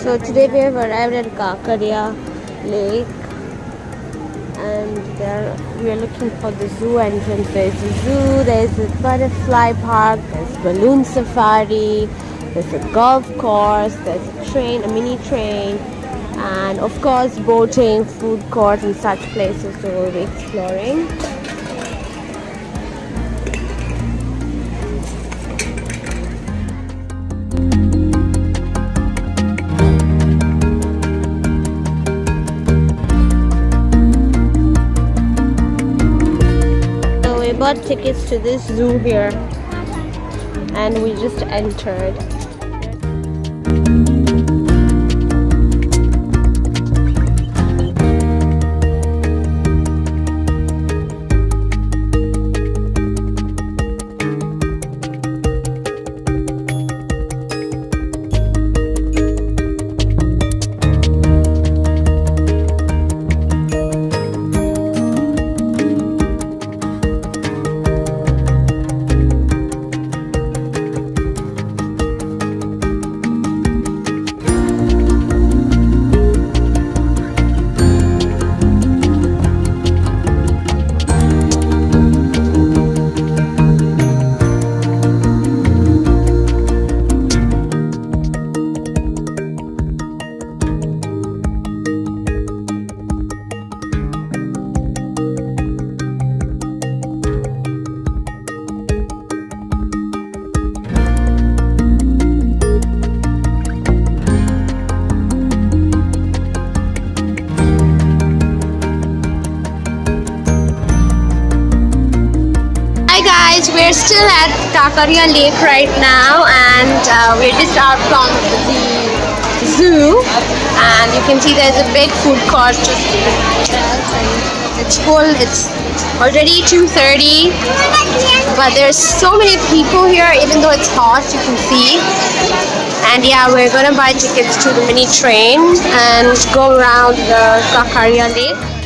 So today we have arrived at Kankaria Lake and we are looking for the zoo entrance. There's a zoo, there's a butterfly park, there's balloon safari, there's a golf course, there's a train, a mini train, and of course boating, food court and such places that we'll be exploring. We bought tickets to this zoo here and we just entered. We're still at Kankaria Lake right now and we're just out from the zoo and you can see there's a big food court just it's full. It's already 2:30 but there's so many people here even though it's hot, you can see. And yeah, we're gonna buy tickets to the mini train and go around the Kankaria Lake.